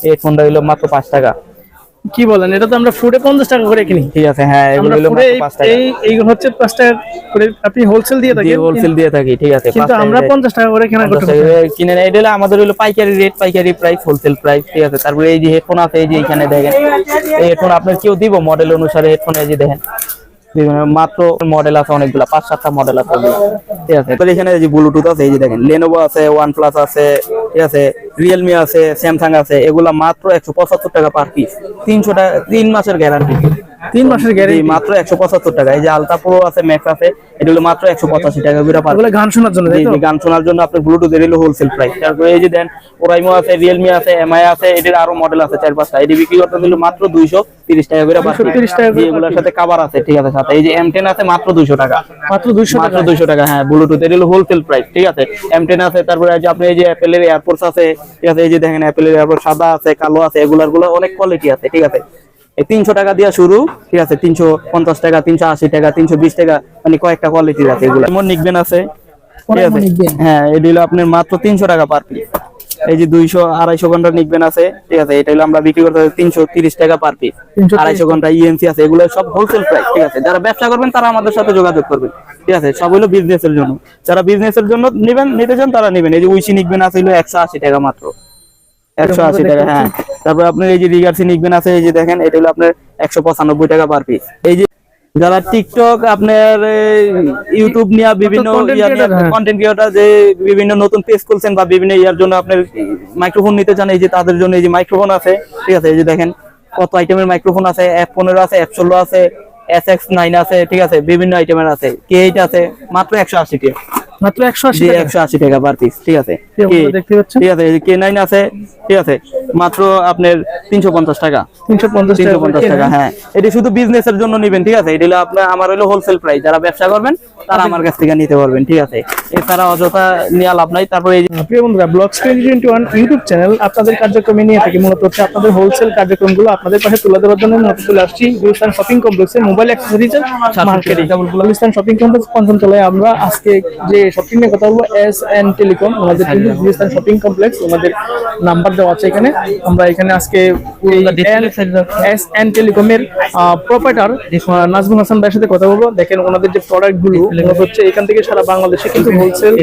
হেডফোনটা হলো মাত্র 5 টাকা। কি বলেন, এটা তো আমরা ফুডে 50 টাকা করে কিনি। ঠিক আছে, হ্যাঁ এগুলো হলো ফুডে মাত্র 5 টাকা। এইগুলো হচ্ছে 5 টাকা করে আপনি হোলসেল দিয়ে থাকেন। হোলসেল দিয়ে থাকি, ঠিক আছে। কিন্তু আমরা 50 টাকা করে কেনা করতে কিনে নেই, এটা হলো আমাদের হলো পাইকারি রেট, পাইকারি প্রাইস, হোলসেল প্রাইস, ঠিক আছে। তারপরে এই যে হেডফোন আছে, এই যে এখানে দেখেন, এই হেডফোন আপনার কেউ দিব মডেল অনুসারে হেডফোন, এই যে দেখেন মাত্র মডেল আছে অনেকগুলা, 5-7টা মডেল আছে, ঠিক আছে। তো এখানে এই যে ব্লুটুথ আছে, এই যে দেখেন লেনোভো আছে, OnePlus আছে, ঠিক আছে, রিয়েলমি আছে, স্যামসাং আছে, এগুলা মাত্র 175 টাকা পার পিস। 300 টাকা, 3 মাসের গ্যারান্টি, 3 মাসের গ্যারান্টি, মাত্র 175 টাকা। এই যে আলট্রা প্রো আছে, ম্যাক্স আছে, এটা হলো মাত্র 185 টাকা করে পার। এগুলো গান শোনার জন্য, তাই তো? গান শোনার জন্য আপনার ব্লুটুথ এর হলো হোলসেল প্রাইস। তারপরে এই যে দেন ওরাইমো আছে, রিয়েলমি আছে, এমআই আছে, এটার আরো মডেল আছে 4-5টা। এটি বিক্রি করতে দিল মাত্র 230 টাকা করে পার। 230 টাকা করে, এগুলোর সাথে কভার আছে, ঠিক আছে। সাথে এই যে M10 আছে মাত্র 200 টাকা, মাত্র 200 টাকা, হ্যাঁ। ব্লুটুথ এর হলো হোলসেল প্রাইস, ঠিক আছে। M10 আছে। তারপরে এই যে আপনি এই যে অ্যাপেলের এয়ারপোর্টস আছে, ঠিক আছে। এই যে দেখেন অ্যাপেলের এয়ারপোর্ট সাদা আছে, কালো আছে, এগুলো অনেক কোয়ালিটি আছে, ঠিক আছে। এই 300 টাকা দিয়ে শুরু, ঠিক আছে। 350 টাকা, 380 টাকা, 320 টাকা, মানে কয়েকটা কোয়ালিটির আছে এগুলো। যেমন নিকবেন আছে, ঠিক আছে, হ্যাঁ। এটা হলো আপনার মাত্র 300 টাকা পার পিস। এই যে 200-250 ঘন্টা নিকবেন আছে, ঠিক আছে। এটা হলো আমরা বিক্রি করতে 330 টাকা পার পিস। 250 ঘন্টা ইএমসি আছে, এগুলো সব হোলসেল প্রাইস, ঠিক আছে। যারা ব্যবসা করবেন তারা আমাদের সাথে যোগাযোগ করবেন, ঠিক আছে। সব হলো বিজনেসের জন্য, যারা বিজনেসের জন্য নিতে চান তারা নেবেন। এই যে উইসি নিকবেন আছে হলো 180 টাকা মাত্র, 180 টাকা, হ্যাঁ। তারপর আপনার এই যে রিগার্সি নিকবেন আছে, এই যে দেখেন এটা হলো আপনার 195 টাকা পার পিস। এই যে যারা টিকটক, আপনার ইউটিউব নিয়ে বিভিন্ন কন্টেন্ট ক্রিয়েটর, যে বিভিন্ন নতুন পেজ খুলছেন বা বিভিন্ন ইয়ার জন্য আপনার মাইক্রোফোন নিতে চান, এই যে তাদের জন্য এই যে মাইক্রোফোন আছে, ঠিক আছে। এই যে দেখেন কত আইটেমের মাইক্রোফোন আছে, F15 আছে, F16 আছে, SX9 আছে, ঠিক আছে। বিভিন্ন আইটেমের আছে, K8 আছে, মাত্র 180 টাকা, মাত্র 180 টাকা পার পিস, ঠিক আছে। দেখতে পাচ্ছেন, ঠিক আছে। এই যে K9 আছে, ঠিক আছে, মাত্র আপনার 350 টাকা, 350 টাকা, হ্যাঁ। এটা শুধু বিজনেসের জন্য নেবেন, ঠিক আছে। এটা হলো আপনার, আমার হলো হোলসেল প্রাইস। যারা ব্যবসা করবেন তারা আমার কাছ থেকে নিতে পারবেন, ঠিক আছে। এছাড়া অযথা নিয়ে লাভ নাই। তারপরে এই যে প্রিয় বন্ধুরা, ব্লগস 2021 ইউটিউব চ্যানেল আপনাদের কার্যক্রমে নিয়ে থাকি। মূলত হচ্ছে আপনাদের হোলসেল কার্যক্রমগুলো আপনাদের পাশে তুলে ধরার জন্য চলে আসছি গুলিস্তান শপিং কমপ্লেক্সে, মোবাইল অ্যাক্সেসরিজের মার্কেটে। গুলিস্তান শপিং কমপ্লেক্স পঞ্চম তলায়। আমরা আজকে যে শপিং নিয়ে কথা বলবো, SN টেলিকম, ওনাদের কিন্তু গুলিস্তান শপিং কমপ্লেক্স, ওনাদের নাম্বার দেওয়া আছে এখানে। আমরা এখানে আজকে SN টেলিকমের প্রোপাইটার নাজমুল হাসান ভাইয়ের সাথে কথা বলবো। দেখেন ওনাদের যে প্রোডাক্টগুলো হচ্ছে এখান থেকে সারা বাংলাদেশে কিন্তু হোলসেল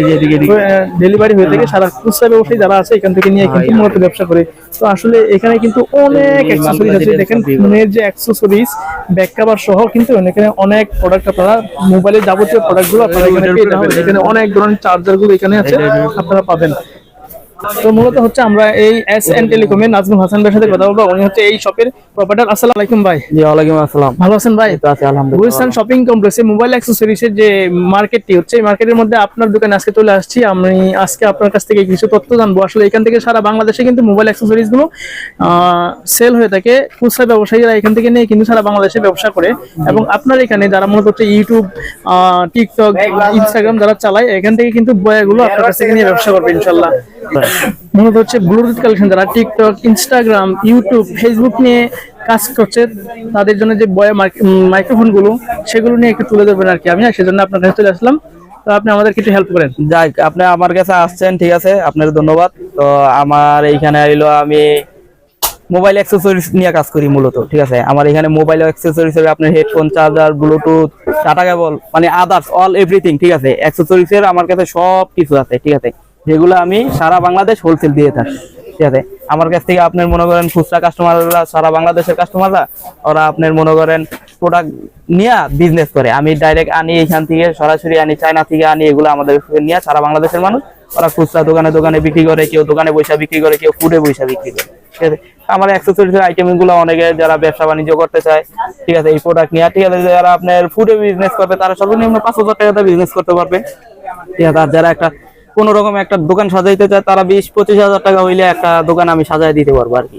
ডেলিভারি হয়ে থাকে। সারা খুচরা ব্যবসায়ী যারা আছে এখান থেকে নিয়ে কিন্তু মূলত ব্যবসা করে। তো আসলে এখানে কিন্তু অনেক অ্যাকসেসরিজ আছে। দেখেন ফোনের যে অ্যাকসেসরিজ, ব্যাক কভার সহ কিন্তু এখানে অনেক প্রোডাক্ট, আপনারা মোবাইলের যাবতীয় প্রোডাক্টগুলো আপনারা এখানে পেয়ে যাবেন। এখানে অনেক ধরনের চার্জারগুলো এখানে আছে, আপনারা পাবেন। তো মূলত হচ্ছে আমরা এই SN টেলিকমের নাজমুল হাসান ভাইয়ের সাথে কথা বলবো। উনি হচ্ছে এই শপের প্রোপাইটার। আসসালামু আলাইকুম ভাই। জি, ওয়ালাইকুম আসসালাম। ভালো আছেন ভাই? আছি আলহামদুলিল্লাহ। গুলিস্তান শপিং কমপ্লেক্সে মোবাইল অ্যাকসেসরিজের যে মার্কেটটি হচ্ছে, এই মার্কেটের মধ্যে আপনার দোকানে আজকে চলে আসছি। আমি আজকে আপনার কাছ থেকে কিছু তথ্য জানবো। আসলে এখান থেকে সারা বাংলাদেশে কিন্তু মোবাইল অ্যাকসেসরিজ গুলো সেল হয়ে থাকে। খুচরা ব্যবসায়ীরা এখান থেকে নিয়ে কিন্তু সারা বাংলাদেশে ব্যবসা করে। এবং আপনার এখানে যারা মূলত হচ্ছে ইউটিউব, টিকটক, ইনস্টাগ্রাম যারা চালায়, এখান থেকে কিন্তু বয়াগুলো আপনার কাছ থেকে নিয়ে ব্যবসা করবে ইনশাল্লাহ। মূলত হচ্ছে ব্লুটুথ কালেকশন, যারা টিকটক, ইনস্টাগ্রাম, ইউটিউব, ফেসবুক নিয়ে কাজ করছে, তাদের জন্য যে বয়া মাইক্রোফোন গুলো, সেগুলো নিয়ে একটু তুলে ধরবেন আর কি। আমি সেজন্য আপনার কাছে চলে আসলাম। তো আপনি আমাদের কিছু হেল্প করেন। যাই, আপনি আমার কাছে আসছেন, ঠিক আছে, আপনার ধন্যবাদ। তো আমার এইখানে আইলো, আমি মোবাইল অ্যাকসেসরিজ নিয়ে কাজ করি মূলত, ঠিক আছে। আমার এখানে মোবাইল অ্যাকসেসরিজ হবে আপনার headphone, charger, Bluetooth, data cable, মানে আদার্স অল এভরিথিং, ঠিক আছে। অ্যাকসেসরিজের আমার কাছে সব কিছু আছে, ঠিক আছে। যেগুলো আমি সারা বাংলাদেশ হোলসেল দিয়ে থাকি, ঠিক আছে। আমার কাছ থেকে আপনার মনে করেন খুচরা কাস্টমাররা, সারা বাংলাদেশের কাস্টমাররা, ওরা আপনার মনে করেন প্রোডাক্ট নিয়ে বিজনেস করে। আমি ডাইরেক্ট আনি, এখান থেকে সরাসরি আনি, চায়না থেকে আনি, এগুলো আমাদের নিয়ে সারা বাংলাদেশের মানুষ ওরা খুচরা দোকানে দোকানে বিক্রি করে। কেউ দোকানে বৈশা বিক্রি করে, কেউ ফুডে বৈশা বিক্রি করে, ঠিক আছে। আমার অ্যাকসেসরিজের আইটেম গুলো অনেকে যারা ব্যবসা বাণিজ্য করতে চায়, ঠিক আছে, এই প্রোডাক্ট নিয়ে, ঠিক আছে। যারা আপনার ফুডে বিজনেস করবে তারা সর্বনিম্ন 5,000 টাকাতে বিজনেস করতে পারবে, ঠিক আছে। আর যারা একটা কোন রকম একটা দোকান সাজাইতে চায়, তারা 20-25 হাজার টাকা হইলে একটা দোকান আমি সাজাই দিতে পারবো আর কি।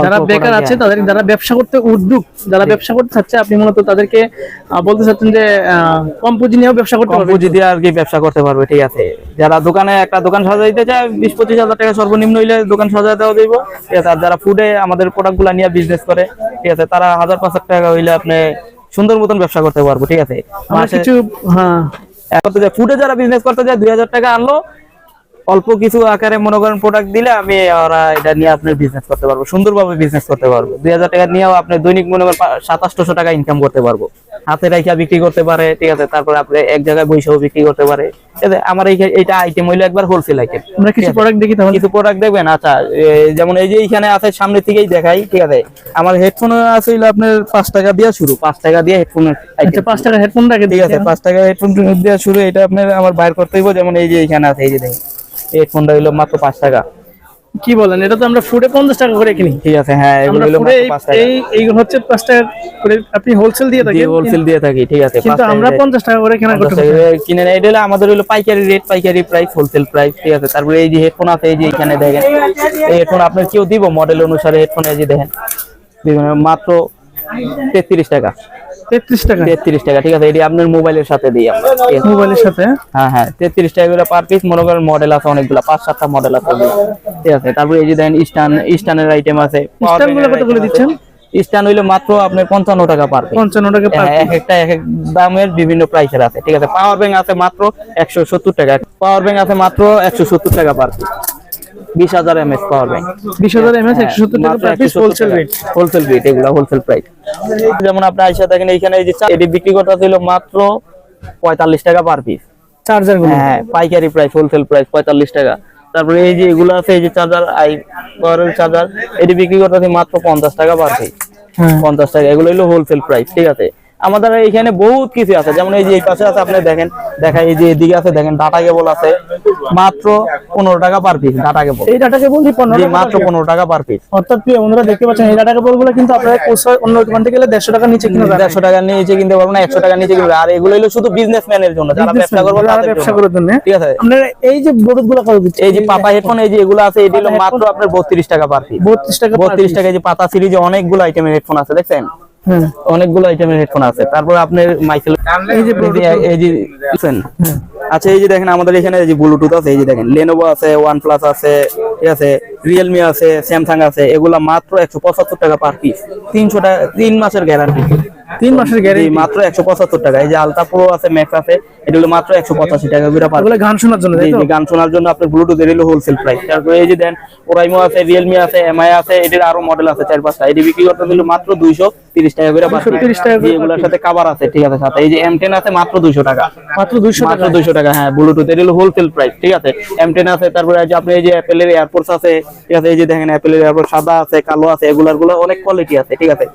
যারা বেকার আছে, তাদের যারা ব্যবসা করতে উদ্যোগ, যারা ব্যবসা করতে চাচ্ছে, আপনি মূলত তাদেরকে বলতে চাচ্ছেন যে কম পুঁজি নিয়েও ব্যবসা করতে পারবে, পুঁজি দিয়ে আর কি ব্যবসা করতে পারবে, ঠিক আছে। যারা দোকানে একটা দোকান সাজাইতে চায়, 20-25 হাজার টাকা সর্বনিম্ন হইলে দোকান সাজাই দেওয়া যাইব, ঠিক আছে। আর যারা ফুডে আমাদের প্রোডাক্ট গুলা নিয়ে বিজনেস করে, ঠিক আছে, তারা 1,000-5,000 টাকা হইলে আপনি সুন্দর মতন ব্যবসা করতে পারবো, ঠিক আছে। কিছু, হ্যাঁ, ফুডে যারা বিজনেস করতে যায় 2,000 টাকা আনলো, অল্প কিছু আকারে মনে করেন প্রোডাক্ট দিলে আমি ওরা এটা নিয়ে আপনার বিজনেস করতে পারবো, সুন্দরভাবে বিজনেস করতে পারবো। 2000 টাকা নিয়েও আপনি দৈনিক মনে করেন 2700 টাকা ইনকাম করতে পারবো। হাতে রাখা বিক্রি করতে পারে, ঠিক আছে। তারপরে আপনি এক জায়গায় বসেও বিক্রি করতে পারে। আমার এইটা আইটেম হইলো একবার হোলসেল আইটেম। আমরা কিছু প্রোডাক্ট দেখি তাহলে। কিছু প্রোডাক্ট দেখবেন। আচ্ছা, যেমন এই যে এইখানে আছে, সামনে থেকেই দেখাই, ঠিক আছে। আমার হেডফোন আছে হইলো আপনার 5 টাকা দিয়ে শুরু, 5 টাকা দিয়ে হেডফোন। আচ্ছা, 5 টাকা হেডফোন রাখে, ঠিক আছে। 5 টাকা হেডফোন দিয়ে শুরু, এটা আপনার আমার বাইর করতে হইব। যেমন এই যে এইখানে আছে, এই যে দেখেন হেডফোনটা হইলো মাত্র 5 টাকা। কি বলেন, এটা তো আমরা ফুডে 50 টাকা করে কিনি। ঠিক আছে, হ্যাঁ, এগুলো হলো মাত্র 5 টাকা। এই হচ্ছে 5 টাকা করে আপনি হোলসেল দিয়ে থাকেন? হোলসেল দিয়ে থাকি, ঠিক আছে। কিন্তু আমরা 50 টাকা করে কেনা করতে কিনে নেই। এটা হলো আমাদের হলো পাইকারি রেট, পাইকারি প্রাইস, হোলসেল প্রাইস, ঠিক আছে। তারপরে এই যে হেডফোন আছে, এই যে এখানে দেখেন, এই হেডফোন আপনার কেউ দিব মডেল অনুসারে হেডফোন, এই যে দেখেন মাত্র 33 টাকা। 33 টাকা? 33 টাকা, ঠিক আছে। এটি আপনার মোবাইলের সাথে দিই আমরা, মোবাইলের সাথে। হ্যাঁ হ্যাঁ, 33 টাকা করে পার পিস। মনে করেন মডেল আছে অনেকগুলা, 5-7টা মডেল আছে, ঠিক আছে। তারপরে এই যে দেখেন স্টানের আইটেম আছে। স্টানগুলো কত করে দিচ্ছেন? স্টান হইলো মাত্র আপনার 55 টাকা পার পিস। 55 টাকা পার পিস। এক একটা এক এক দামের বিভিন্ন প্রাইসের আছে, ঠিক আছে। পাওয়ার ব্যাংক আছে মাত্র 170 টাকা। পাওয়ার ব্যাংক আছে মাত্র 170 টাকা per piece. 20,000 mAh power bank, 20,000 mAh 170 টাকা per piece, wholesale rate. Wholesale rate, এগুলা হোলসেল প্রাইস। যেমন আপনি আইসা দেখেন, এইখানে এই যে এটি বিক্রি করতে ছিল মাত্র 45 টাকা পার পিস। চার্জার গুলো? হ্যাঁ, পাইকারি প্রাইস, হোলসেল প্রাইস 45 টাকা। তারপরে এই যে এগুলো আছে, এই যে চার্জার, আই পাওয়ারের চার্জার, এটি বিক্রি করতে মাত্র 50 টাকা পার পিস। 50 টাকা, এগুলো হলো হোলসেল প্রাইস, ঠিক আছে। আমাদের এইখানে বহুত কিছু আছে। যেমন এই যে এই পাশে আছে, আপনি দেখেন, দেখা এই যে এদিকে আছে, দেখেন ডাটা কেবল আছে মাত্র 15 টাকা পার পিস। ডাটা কেবল, এই ডাটা কেবল 15 টাকা মাত্র 15 টাকা পার পিস। অর্থাৎ প্রিয় বন্ধুরা দেখতে পাচ্ছেন, এই ডাটা কেবল গুলো কিন্তু আপনারা অন্য দোকান থেকে গেলে 150 টাকা নিচে কিনতে পারবেন। 150 টাকা নিচে কিনতে পারবেন না, 100 টাকা নিচে কিনতে পারবেন। আর এগুলো হলো শুধু বিজনেসম্যানের জন্য, যারা ব্যবসা করবে, তাদের ব্যবসা করার জন্য, ঠিক আছে। আপনারা এই যে ব্লুটুথ গুলো কত দিচ্ছেন? এই যে পাতা হেডফোন, এই যে এগুলো আছে, এটি হলো মাত্র আপনার 32 টাকা পার পিস। 32 টাকা? 32 টাকা। এই যে পাতা সিরিজে অনেকগুলো আইটেমের হেডফোন আছে, দেখছেন, অনেকগুলো আইটেমের হেডফোন আছে। তারপর আপনার মাইকেল, এই যে দেখছেন। আচ্ছা, এই যে দেখেন আমাদের এখানে এই যে ব্লুটুথ আছে, এই যে দেখেন Lenovo আছে, OnePlus আছে, ঠিক আছে, Realme আছে, Samsung আছে। এগুলা মাত্র 175 টাকা পার পিস। 300 টাকা, 3 মাসের গ্যারান্টি। 3 মাসের গ্যারান্টি, মাত্র 175 টাকা। এই যে আলট্রা প্রো আছে, ম্যাক্স আছে, এটা হলো মাত্র 185 টাকা করে পার। এগুলো গান শোনার জন্য, তাই তো? গান শোনার জন্য আপনার ব্লুটুথ, এর হলো হোলসেল প্রাইস। তারপরে এই যে দেন Oraimo আছে, Realme আছে, MI আছে, এটার আরো মডেল আছে 4-5টা। এটি বিক্রি করতে দিল মাত্র 230 টাকা করে পার। 230 টাকা করে। এগুলোর সাথে কভার আছে, ঠিক আছে। সাথে এই যে M10 আছে মাত্র 200 টাকা। মাত্র 200 টাকা? 200 টাকা, হ্যাঁ, ব্লুটুথ, এর হলো হোলসেল প্রাইস, ঠিক আছে। M10 আছে। তারপরে এই যে আপনি এই যে Apple এর এয়ারপোর্টস আছে, ঠিক আছে। এই যে দেখেন Apple এর এয়ারপোর্ট সাদা আছে, কালো আছে, এগুলো অনেক কোয়ালিটি আছে, ঠিক আছে।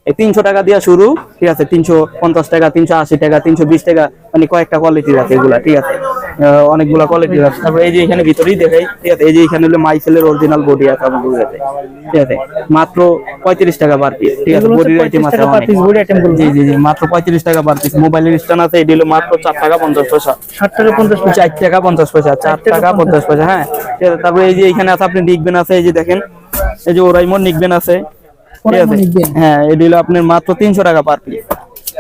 এই 300 টাকা দিয়ে শুরু, ঠিক আছে। 350 টাকা, 380 টাকা, 320 টাকা, মানে কয়েকটা কোয়ালিটির আছে এগুলা, ঠিক আছে। অনেকগুলা কোয়ালিটির আছে। তারপরে এই যে এখানে ভিতরেই দেখাই, ঠিক আছে। এই যে এখানে হলো মাইসেলের অরিজিনাল বডি আছে আমাদের কাছে, ঠিক আছে। মাত্র 35 টাকা পার পিস, ঠিক আছে। বডির আইটেম আছে অনেক। জি জি জি, মাত্র 35 টাকা পার পিস। মোবাইলের স্ট্যান্ড আছে, এটি হলো মাত্র 4 টাকা 50 পয়সা। 60 টাকা 50 পয়সা? 4 টাকা 50 পয়সা, 4 টাকা 50 পয়সা, হ্যাঁ, ঠিক আছে। তারপরে এই যে এখানে আছে আপনি নিকবেন আছে, এই যে দেখেন, এই যে Oraimo নিকবেন আছে, ঠিক আছে। হ্যাঁ, এটি হলো আপনার মাত্র 300 টাকা পার পিস।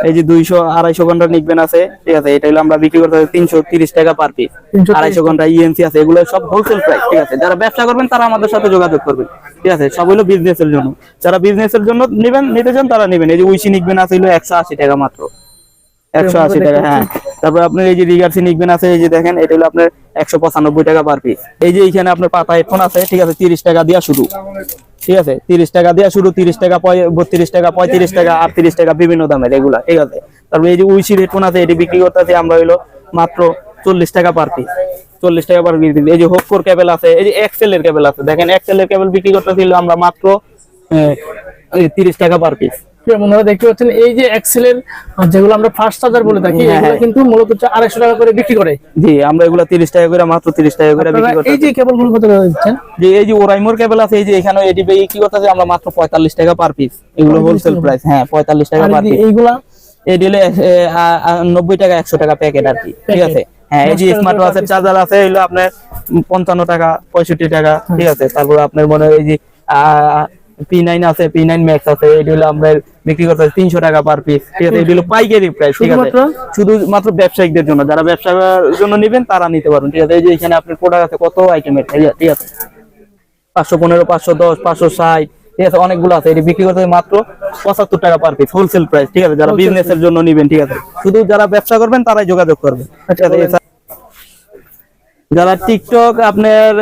এই যে 200-250 ঘন্টা নিকবেন আছে, ঠিক আছে। এটা হলো আমরা বিক্রি করতে 330 টাকা পার পিস। 250 ঘন্টা ইএমসি আছে, এগুলো সব হোলসেল প্রাইস, ঠিক আছে। যারা ব্যবসা করবেন তারা আমাদের সাথে যোগাযোগ করবেন, ঠিক আছে। সব হলো বিজনেসের জন্য। যারা বিজনেসের জন্য নিতে চান তারা নেবেন। এই যে উইসি নিকবেন আছে, হলো 180 টাকা মাত্র, 180 টাকা, হ্যাঁ। তারপর আপনার এই যে রিগার্সি নিকবেন আছে, এই যে দেখেন, এটা হলো আপনার 195 টাকা পার পিস। এই যে এইখানে আপনার পাতা হেডফোন আছে, ঠিক আছে, 30 টাকা দিয়া শুরু, ঠিক আছে। 30 টাকা দিয়া শুরু, 30 টাকা, 32 টাকা, 35 টাকা, 38 টাকা, বিভিন্ন দামের এগুলা, ঠিক আছে। তারপর এই যে উইসি হেডফোন আছে, এটি বিক্রি করতেছি আমরা হলো মাত্র 40 টাকা পার পিস। 40 টাকা পার পিস। এই যে হোকফোর কেবল আছে, এই যে এক্সেল এর কেবল আছে, দেখেন, এক্সেল এর কেবল বিক্রি করতেছিল আমরা মাত্র 30 টাকা পার পিস। আপনারা দেখতে পাচ্ছেন এই যে এক্সেলের যেগুলো আমরা ফাস্ট চার্জার বলে থাকি, এগুলো কিন্তু মূলত 250 টাকা করে বিক্রি করে। জি, আমরা এগুলা 30 টাকা করে, মাত্র 30 টাকা করে বিক্রি করতেছি। এই যে কেবলগুলো কত করে দিচ্ছেন? যে এই যে Oraimo কেবল আছে, এই যে এখানে এটি বিক্রি করতেছি আমরা মাত্র 45 টাকা পার পিস। এগুলো হোলসেল প্রাইস, হ্যাঁ, 45 টাকা পার পিস। এইগুলা এটি হলো 90 টাকা, 100 টাকা প্যাকেট আর কি, ঠিক আছে। হ্যাঁ, এই যে স্মার্ট ওয়াচের চার্জার আছে, হলো আপনার 55 টাকা, 65 টাকা, ঠিক আছে। তারপর আপনার মনে হয় এই যে P9 আছে, P9 Max আছে, এটি হলো আমরা বিক্রি করতে 300 টাকা পার পিস, ঠিক আছে। এটি হলো পাইকারি প্রাইস, ঠিক আছে। শুধুমাত্র ব্যবসায়িকদের জন্য, যারা ব্যবসার জন্য নেবেন তারা নিতে পারবেন, ঠিক আছে। এই যে এখানে আপনার প্রোডাক্ট আছে কত আইটেমের, ঠিক আছে। 515, 510, 560, ঠিক আছে, অনেকগুলো আছে। এটি বিক্রি করতে মাত্র 75 টাকা পার পিস, হোলসেল প্রাইস, ঠিক আছে। যারা বিজনেসের জন্য নেবেন, ঠিক আছে। শুধু যারা ব্যবসা করবেন তারাই যোগাযোগ করবেন, ঠিক আছে। যারা টিকটক আপনার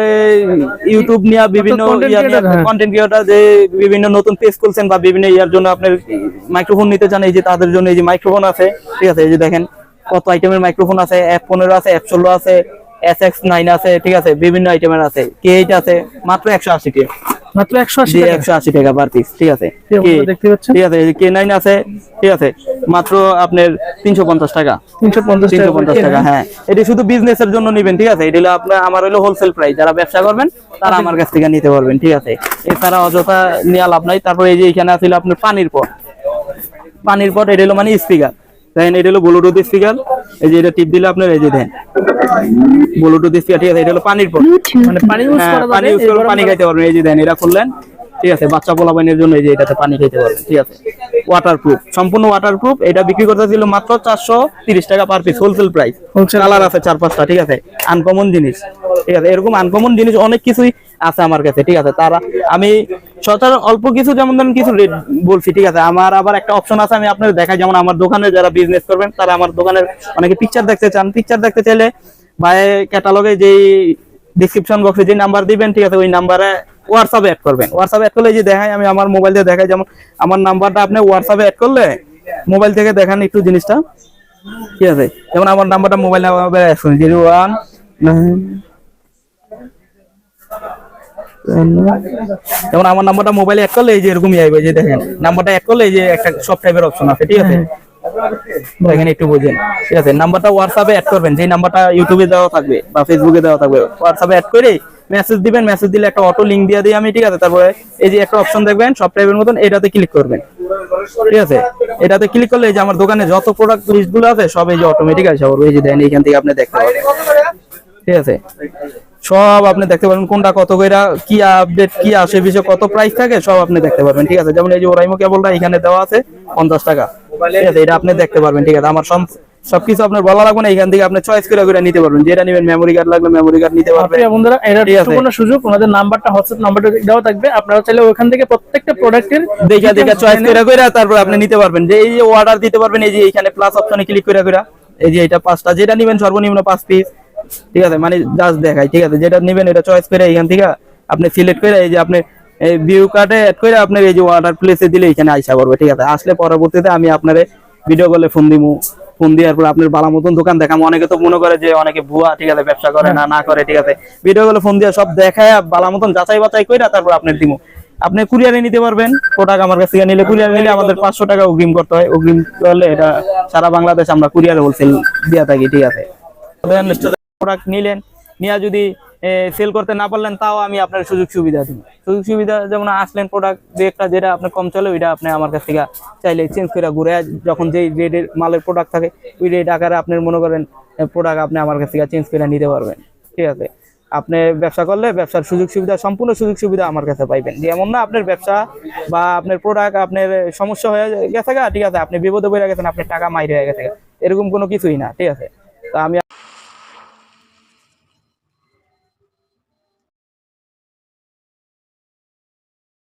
ইউটিউব নিয়ে বিভিন্ন content creator, হ্যাঁ। কন্টেন্ট ক্রিয়েটর যে বিভিন্ন নতুন পেজ খুলছেন বা বিভিন্ন ইয়ার জন্য আপনার মাইক্রোফোন নিতে চান, এই যে তাদের জন্য এই যে মাইক্রোফোন আছে, ঠিক আছে। এই যে দেখেন কত আইটেমের মাইক্রোফোন আছে, F15 আছে, F16 আছে, SX9 আছে, ঠিক আছে, বিভিন্ন আইটেমের আছে, K8 আছে, মাত্র 180 টাকা, মাত্র 180 জি টাকা 180 টাকা পার পিস, ঠিক আছে। দেখতে পাচ্ছেন, ঠিক আছে, এই যে K9 আছে, ঠিক আছে, মাত্র আপনার 350 টাকা, 350 টাকা। হ্যাঁ, এটি শুধু বিজনেসের জন্য নেবেন, ঠিক আছে। এটি হলো আপনার আমার হলো হোলসেল প্রাইস, যারা ব্যবসা করবেন তারা আমার কাছ থেকে নিতে পারবেন, ঠিক আছে। এছাড়া অযথা নেওয়া লাভ নাই। তারপর এই যে এখানে আছে আপনার পানির পট, এটা হলো মানে স্পিকার, দেখেন এটা হলো ব্লুটুথ স্পিকার। এই যে এটা টিপ দিলে আপনার এই যে দেখেন ব্লুটুথ স্পিকার, ঠিক আছে। এটা হলো পানির পট, মানে পানি ইউজ করা পানি যাবে, ইউজ করে পানি খাইতে পারবেন। এই যে দেন এটা খুললেন, ঠিক আছে, বাচ্চা পোলাপাইনের জন্য এই যে এটাতে পানি খেতে পারবেন, ঠিক আছে। ওয়াটারপ্রুফ, সম্পূর্ণ ওয়াটারপ্রুফ। এটা বিক্রি করতে ছিল মাত্র 430 টাকা per piece, wholesale price. Colour আছে 4-5টা, ঠিক আছে। আনকমন জিনিস, ঠিক আছে। এরকম আনকমন জিনিস অনেক কিছুই আছে আমার কাছে, ঠিক আছে। তারা আমি সচরাচর অল্প কিছু, যেমন ধরেন কিছু রেট বলছি, ঠিক আছে। আমার আবার একটা অপশন আছে, আমি আপনাদের দেখাই। যেমন আমার দোকানে যারা বিজনেস করবেন তারা আমার দোকানের অনেকে পিকচার দেখতে চান, পিকচার দেখতে চাইলে ভাই ক্যাটালগে যেই ডেসক্রিপশন বক্সে যে নাম্বার দিবেন, ঠিক আছে, ওই নাম্বারে হোয়াটসঅ্যাপে অ্যাড করবেন। হোয়াটসঅ্যাপে অ্যাড করলে যে দেখাই, আমি আমার মোবাইল দিয়ে দেখাই। যেমন আমার নাম্বারটা আপনি হোয়াটসঅ্যাপে অ্যাড করলে মোবাইল থেকে দেখান একটু জিনিসটা, ঠিক আছে। যেমন আমার নাম্বারটা মোবাইল নাম্বার 01 যেমন আমার নাম্বারটা মোবাইলে অ্যাড করলে এই যে এরকমই আইবে, যে দেখেন নাম্বারটা অ্যাড করলে এই যে একটা সব টাইপের অপশন আছে, ঠিক আছে। এখানে একটু বুঝেন, ঠিক আছে। নাম্বারটা হোয়াটসঅ্যাপে অ্যাড করবেন, যে নাম্বারটা ইউটিউবে দেওয়া থাকবে বা ফেসবুকে দেওয়া থাকবে, হোয়াটসঅ্যাপে অ্যাড করে মেসেজ দিবেন। মেসেজ দিলে একটা অটো লিংক দিয়ে দিই আমি, ঠিক আছে। তারপরে এই যে একটা অপশন দেখবেন সব টাইপের মতন, এটাতে ক্লিক করবেন, ঠিক আছে। এটাতে ক্লিক করলে এই যে আমার দোকানে যত প্রোডাক্ট লিস্ট গুলো আছে সব এই যে অটোমেটিক আসে, এই যে দেন এখান থেকে আপনি দেখতে পাবেন, ঠিক আছে। সব আপনি দেখতে পারবেন, কোনটা কত কইরা, কি আপডেট কি আসে, বিষয় কত প্রাইস থাকে সব আপনি দেখতে পারবেন, ঠিক আছে। যেমন এই যে ওরাইমো কেবলটা এখানে দেওয়া আছে 50 টাকা, ঠিক আছে। এটা আপনি দেখতে পারবেন, ঠিক আছে। আমার সবকিছু আপনার বলা লাগবে না, এখান থেকে আপনি চয়েস করে নিতে পারবেন। যেটা নেবেন, মেমোরি কার্ড লাগলে মেমোরি কার্ড নিতে পারবেন। প্রিয় বন্ধুরা, এটা সম্পূর্ণ সুযোগ, ওনাদের নাম্বারটা, হোয়াটসঅ্যাপ নাম্বারটা দেওয়া থাকবে। আপনারা চাইলে ওখান থেকে প্রত্যেকটা প্রোডাক্টের দেখা চয়েস করে তারপর আপনি নিতে পারবেন। যে এই যে অর্ডার দিতে পারবেন, এই যে এখানে প্লাস অপশনে ক্লিক করে এই যে এটা 5টা, যেটা নেবেন সর্বনিম্ন 5 পিস, ঠিক আছে। মানে জাস্ট দেখাই, ঠিক আছে। যেটা নেবেন এটা চয়েস করে এখান থেকে আপনি সিলেক্ট করে এই যে আপনি এই ভিউ কার্ডে অ্যাড করে আপনার এই যে অর্ডার প্লেসে দিলে এখানে আইসা করবে, ঠিক আছে। আসলে পরবর্তীতে আমি আপনারে ভিডিও কলে ফোন দিমু, ফোন দেওয়ার পর আপনার ভালো মতন দোকান দেখাম। অনেকে তো মনে করে যে অনেকে ভুয়া, ঠিক আছে, ব্যবসা করে না করে, ঠিক আছে। ভিডিও কলে ফোন দিয়ে সব দেখায় ভালো মতন যাচাই বাছাই করে তারপর আপনার দিমু। আপনি কুরিয়ারে নিতে পারবেন প্রোডাক্ট আমার কাছ থেকে নিলে। কুরিয়ারে নিলে আমাদের 500 টাকা অগ্রিম করতে হয়। অগ্রিম করলে এটা সারা বাংলাদেশ আমরা কুরিয়ারে হোলসেল দিয়ে থাকি, ঠিক আছে। প্রোডাক্ট নিলেন, নিয়ে যদি সেল করতে না পারলেন তাও আমি আপনার সুযোগ সুবিধা দিই। সুযোগ সুবিধা যেমন আসলেন প্রোডাক্ট দু একটা যেটা আপনার কম চলে, ওইটা আপনি আমার কাছ থেকে চাইলে চেঞ্জ করে ঘুরে, যখন যেই রেটের মালের প্রোডাক্ট থাকে ওই রেট আকারে আপনি মনে করেন প্রোডাক্ট আপনি আমার কাছ থেকে চেঞ্জ করে নিতে পারবেন, ঠিক আছে। আপনি ব্যবসা করলে ব্যবসার সুযোগ সুবিধা, সম্পূর্ণ সুযোগ সুবিধা আমার কাছে পাইবেন। যেমন না আপনার ব্যবসা বা আপনার প্রোডাক্ট আপনার সমস্যা হয়ে গেছে, ঠিক আছে, আপনি বিপদে পড়ে গেছেন, আপনার টাকা মাইর হয়ে গেছে, এরকম কোনো কিছুই না, ঠিক আছে। তা আমি